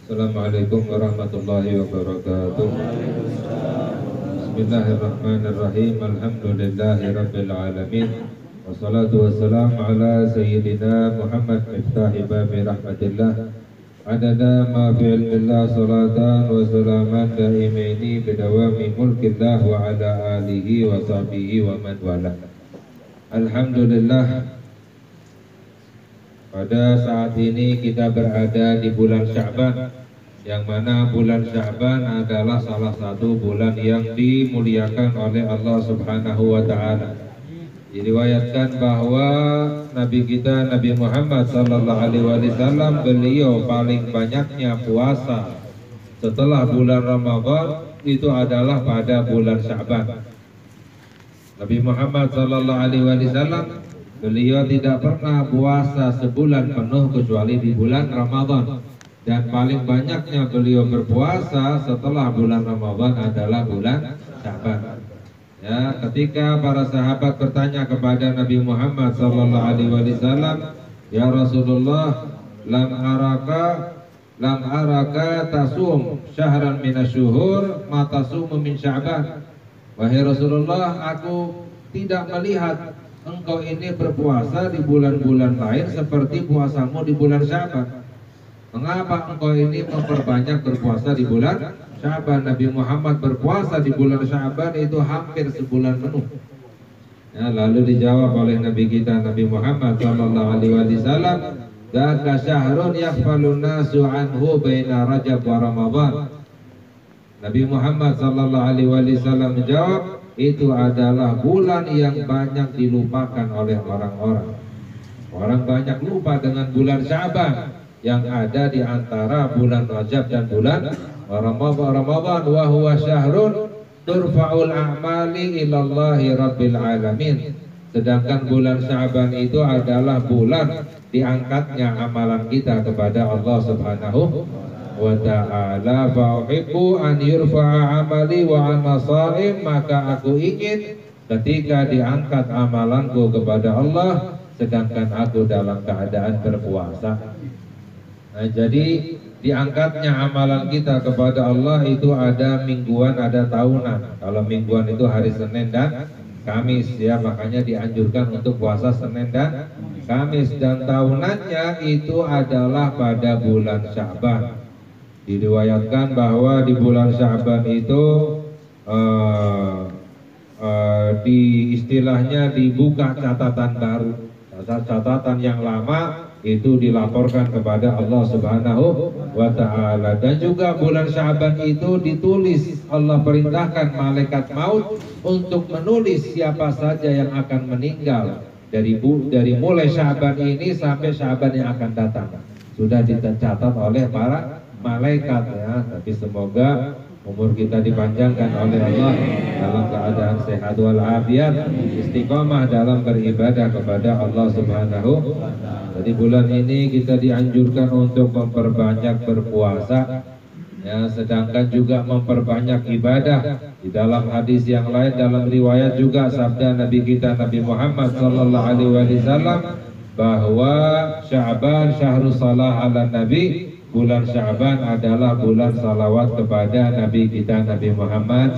Assalamualaikum warahmatullahi wabarakatuh. Bismillahirrahmanirrahim. Alhamdulillahi rabbil alamin. Wassalatu wassalamu ala sayyidina Muhammad miftahi babi rahmatillah. Adada ma fi ilmillah salatan wa salaman daimaini bidawami mulkillah wa ala alihi wa sahbihi wa man wala. Alhamdulillah, pada saat ini kita berada di bulan Sya'ban, yang mana bulan Sya'ban adalah salah satu bulan yang dimuliakan oleh Allah Subhanahu wa Ta'ala. Diriwayatkan bahwa Nabi kita Nabi Muhammad sallallahu alaihi wasallam beliau paling banyaknya puasa setelah bulan Ramadan itu adalah pada bulan Sya'ban. Nabi Muhammad sallallahu alaihi wasallam beliau tidak pernah puasa sebulan penuh kecuali di bulan Ramadan. Dan paling banyaknya beliau berpuasa setelah bulan Ramadan adalah bulan Sya'ban. Ya, ketika para sahabat bertanya kepada Nabi Muhammad sallallahu alaihi wasallam, "Ya Rasulullah, lam araka tasum syahran minasyuhur ma tasumu min Sya'ban." Wahai Rasulullah, aku tidak melihat engkau ini berpuasa di bulan-bulan lain seperti puasamu di bulan Sya'ban. Mengapa engkau ini memperbanyak berpuasa di bulan Sya'ban? Nabi Muhammad berpuasa di bulan Sya'ban itu hampir sebulan penuh. Ya, lalu dijawab oleh Nabi kita Nabi Muhammad sallallahu alaihi wasallam, "Dzaka syahrun yaghfalun nasu anhu baina Rajab wa Ramadan." Nabi Muhammad sallallahu alaihi wasallam menjawab, itu adalah bulan yang banyak dilupakan oleh orang-orang. Orang banyak lupa dengan bulan Sya'ban yang ada di antara bulan Rajab dan bulan Ramadan. Wa huwa syahrun turfa'ul a'mali ilallahi rabbil alamin. Sedangkan bulan Sya'ban itu adalah bulan diangkatnya amalan kita kepada Allah Subhanahu wa ta'ala. Fa'uhibbu an yurfa'a amali wa ana sha'im, maka aku ingin ketika diangkat amalanku kepada Allah sedangkan aku dalam keadaan berpuasa. Nah, jadi diangkatnya amalan kita kepada Allah itu ada mingguan, ada tahunan. Kalau mingguan itu hari Senin dan Kamis, ya, makanya dianjurkan untuk puasa Senin dan Kamis. Dan tahunannya itu adalah pada bulan Sya'ban. Diriwayatkan bahwa di bulan Sya'ban itu di istilahnya dibuka catatan baru. Catatan yang lama itu dilaporkan kepada Allah Subhanahu wa ta'ala. Dan juga bulan Sya'ban itu ditulis, Allah perintahkan malaikat maut untuk menulis siapa saja yang akan meninggal dari mulai Sya'ban ini sampai Sya'ban yang akan datang. Sudah dicatat oleh para malaikat, ya. Tapi semoga umur kita dipanjangkan oleh Allah dalam keadaan sehat walafiat, istiqomah dalam beribadah kepada Allah Subhanahu. Jadi bulan ini kita dianjurkan untuk memperbanyak berpuasa, ya, sedangkan juga memperbanyak ibadah. Di dalam hadis yang lain, dalam riwayat juga sabda Nabi kita Nabi Muhammad sallallahu alaihi wasallam bahwa Sya'ban syahrus salah ala Nabi. Bulan Sya'ban adalah bulan salawat kepada Nabi kita Nabi Muhammad,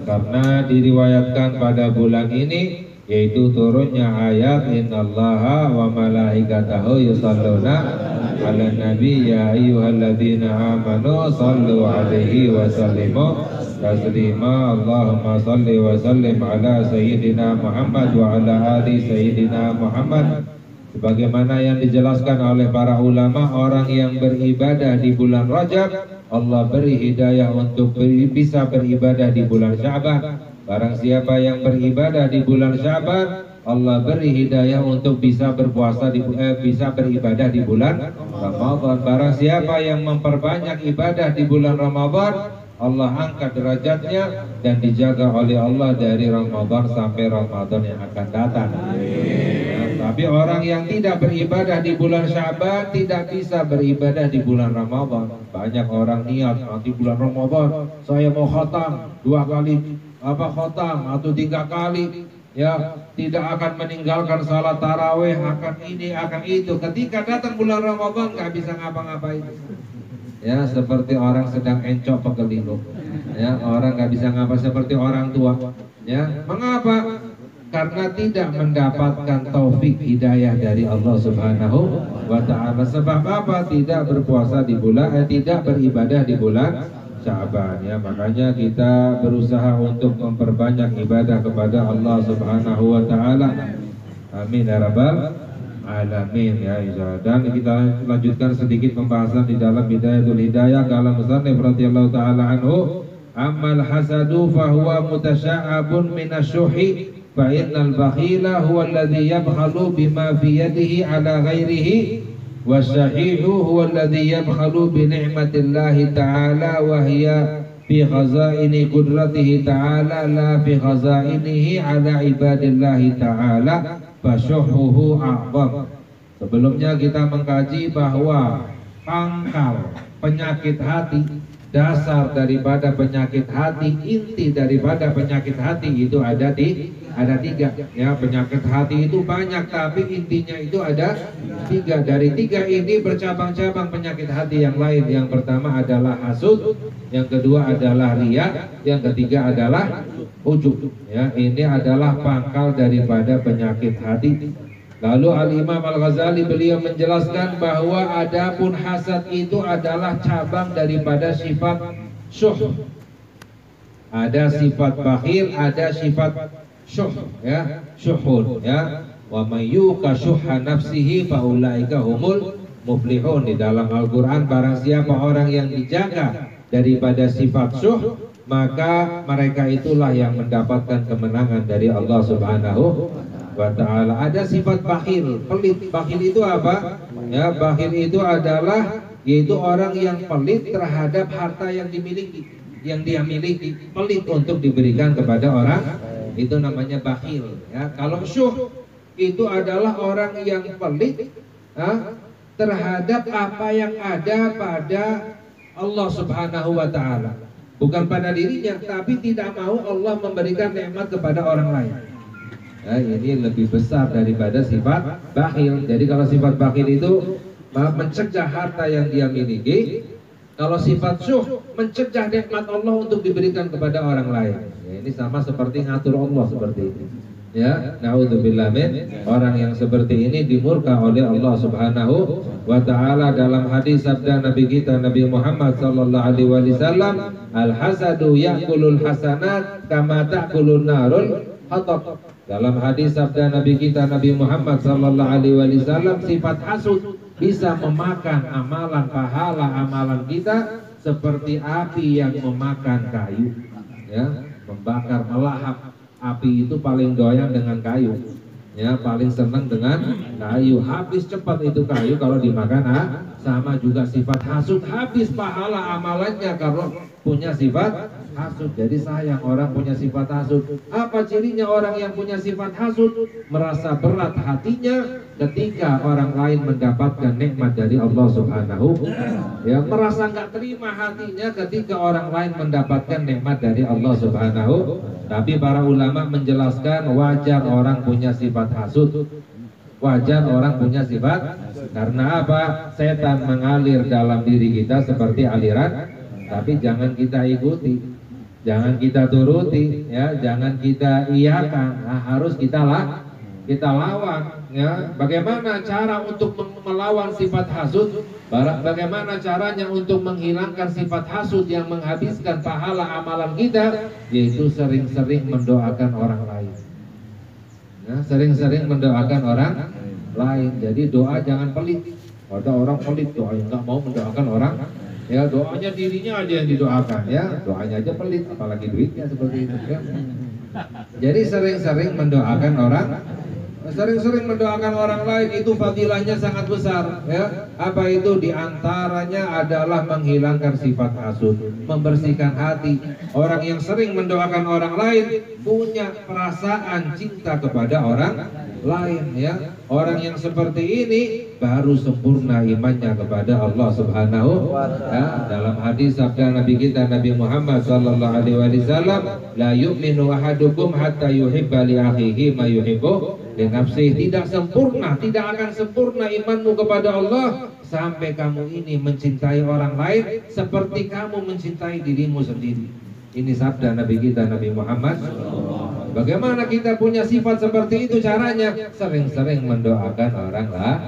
karena diriwayatkan pada bulan ini yaitu turunnya ayat innallaha wa malaikatahu yusalluna ala nabi ya ayyuhalladzina amanu sallu alaihi wa sallimu taslima. Allahumma salli wa sallim ala sayyidina Muhammad wa ala ali sayyidina Muhammad. Sebagaimana yang dijelaskan oleh para ulama, orang yang beribadah di bulan Rajab, Allah beri hidayah untuk bisa beribadah di bulan Sya'ban. Barang siapa yang beribadah di bulan Sya'ban, Allah beri hidayah untuk bisa berpuasa bisa beribadah di bulan Ramadan. Barang siapa yang memperbanyak ibadah di bulan Ramadan, Allah angkat derajatnya dan dijaga oleh Allah dari Ramadan sampai Ramadan yang akan datang. Tapi orang yang tidak beribadah di bulan Sya'ban tidak bisa beribadah di bulan Ramadan. Banyak orang niat nanti bulan Ramadan saya mau khatam 2 kali khatam atau 3 kali, ya, tidak akan meninggalkan salat tarawih, akan ini akan itu. Ketika datang bulan Ramadan nggak bisa ngapa-ngapain. ya seperti orang sedang encok pegelino, ya orang nggak bisa ngapa seperti orang tua, ya mengapa? Karena tidak mendapatkan taufik hidayah dari Allah Subhanahu wa Ta'ala. Sebab apa? Tidak berpuasa di bulan, tidak beribadah di bulan Sya'ban, ya. Makanya kita berusaha untuk memperbanyak ibadah kepada Allah Subhanahu wa Ta'ala. Amin ya rabbal alamin, ya. Dan kita lanjutkan sedikit pembahasan di dalam Bidayatul Hidayah. Kala musannif radhiyallahu ta'ala anhu, ammal hasadu fahuwa mutasya'abun minasyuhi fa innal bakhila huwa alladhi yabkhalu bima fi yadihi ala ghairihi wasyahihu huwa alladhi yabkhalu bi ni'matillahi ta'ala wa hiya fi khazaini qudratihi ta'ala la fi khazainihi ala ibadillahi ta'ala fasyuhuhu a'zam. Sebelumnya kita mengkaji bahwa pangkal penyakit hati, dasar daripada penyakit hati, inti daripada penyakit hati itu ada tiga, ya. Penyakit hati itu banyak, tapi intinya itu ada tiga. Dari tiga ini bercabang-cabang penyakit hati yang lain. Yang pertama adalah hasud, yang kedua adalah riya, yang ketiga adalah ujub, ya. Ini adalah pangkal daripada penyakit hati. Lalu Al-Imam Al-Ghazali beliau menjelaskan bahwa adapun hasad itu adalah cabang daripada sifat syuh. Ada sifat bakhil, ada sifat syuh, ya, syuhun, ya. Wa may yuqa syuhha nafsihi fa ulaika humul muflihun. Di dalam Al-Qur'an, barang siapa orang yang dijaga daripada sifat syuh, maka mereka itulah yang mendapatkan kemenangan dari Allah Subhanahu wa Ta'ala. Ada sifat bakhil, pelit. Bakhil itu apa? Ya, bakhil itu adalah yaitu orang yang pelit terhadap harta yang dimiliki, yang dia miliki, pelit untuk diberikan kepada orang, itu namanya bakhil, ya. Kalau syuh itu adalah orang yang pelit, ya, terhadap apa yang ada pada Allah Subhanahu wa Ta'ala, bukan pada dirinya, tapi tidak mau Allah memberikan nikmat kepada orang lain. Ya, ini lebih besar daripada sifat bakhil. Jadi kalau sifat bakhil itu mencegah harta yang dia miliki, kalau sifat syuh mencegah nikmat Allah untuk diberikan kepada orang lain. Ya, ini sama seperti ngatur Allah seperti ini. Ya, naudzubillah min. Orang yang seperti ini dimurka oleh Allah Subhanahu wa Ta'ala. Dalam hadis sabda Nabi kita Nabi Muhammad sallallahu alaihi wasallam, al-hasadu ya'kulul hasanat kama ta'kulun narul hatab. Dalam hadis sabda Nabi kita Nabi Muhammad sallallahu alaihi wasallam, sifat hasud bisa memakan amalan pahala amalan kita seperti api yang memakan kayu, ya, membakar, melahap. Api itu paling doyan dengan kayu, ya, paling senang dengan kayu. Habis cepat itu kayu kalau dimakan. Sama juga sifat hasud, habis pahala amalannya kalau punya sifat hasud. Jadi sayang orang punya sifat hasud. Apa cirinya orang yang punya sifat hasud? Merasa berat hatinya ketika orang lain mendapatkan nikmat dari Allah Subhanahu, ya, merasa nggak terima hatinya ketika orang lain mendapatkan nikmat dari Allah Subhanahu. Tapi para ulama menjelaskan wajar orang punya sifat hasud. Wajar orang punya sifat, karena apa? Setan mengalir dalam diri kita seperti aliran, tapi jangan kita ikuti, jangan kita turuti, ya, jangan kita iyakan. Nah, harus kita lawan, ya. Bagaimana cara untuk melawan sifat hasud? Bagaimana caranya untuk menghilangkan sifat hasud yang menghabiskan pahala amalan kita? Yaitu sering-sering mendoakan orang lain. Nah, sering-sering mendoakan orang lain. Jadi doa jangan pelit. Ada orang pelit, doanya nggak mau mendoakan orang, ya, doanya dirinya aja yang didoakan, ya, doanya aja pelit, apalagi duitnya seperti itu, ya. Jadi sering-sering mendoakan orang, sering-sering mendoakan orang lain itu fadilahnya sangat besar, ya. Apa itu? Diantaranya adalah menghilangkan sifat hasud, membersihkan hati. Orang yang sering mendoakan orang lain punya perasaan cinta kepada orang lain, ya. Orang yang seperti ini baru sempurna imannya kepada Allah Subhanahu, ya. Dalam hadis sabda Nabi kita Nabi Muhammad sallallahu alaihi wasallam, la yu'minu ahadukum hatta yuhibba li akhihi ma yuhibbu li nafsih. Tidak sempurna, tidak akan sempurna imanmu kepada Allah sampai kamu ini mencintai orang lain seperti kamu mencintai dirimu sendiri. Ini sabda Nabi kita, Nabi Muhammad. Bagaimana kita punya sifat seperti itu? Caranya sering-sering mendoakan orang lain,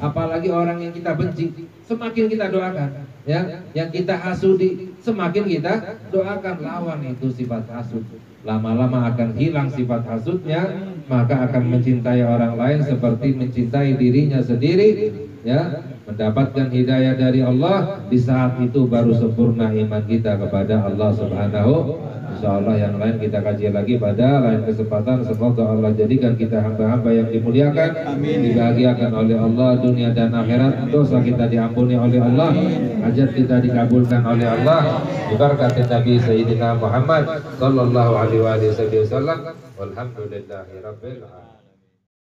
apalagi orang yang kita benci, semakin kita doakan. Ya, yang kita hasudi, semakin kita doakan. Lawan itu sifat hasud. Lama-lama akan hilang sifat hasudnya, maka akan mencintai orang lain seperti mencintai dirinya sendiri. Ya, mendapatkan hidayah dari Allah. Di saat itu baru sempurna iman kita kepada Allah Subhanahu. Insyaallah yang lain kita kaji lagi pada lain kesempatan. Semoga Allah jadikan kita hamba-hamba yang dimuliakan, dibahagiakan oleh Allah dunia dan akhirat, dosa kita diampuni oleh Allah, hajat kita dikabulkan oleh Allah, diberkati Nabi Sayyidina Muhammad sallallahu alaihi wasallam. Walhamdulillahirabbil alamin.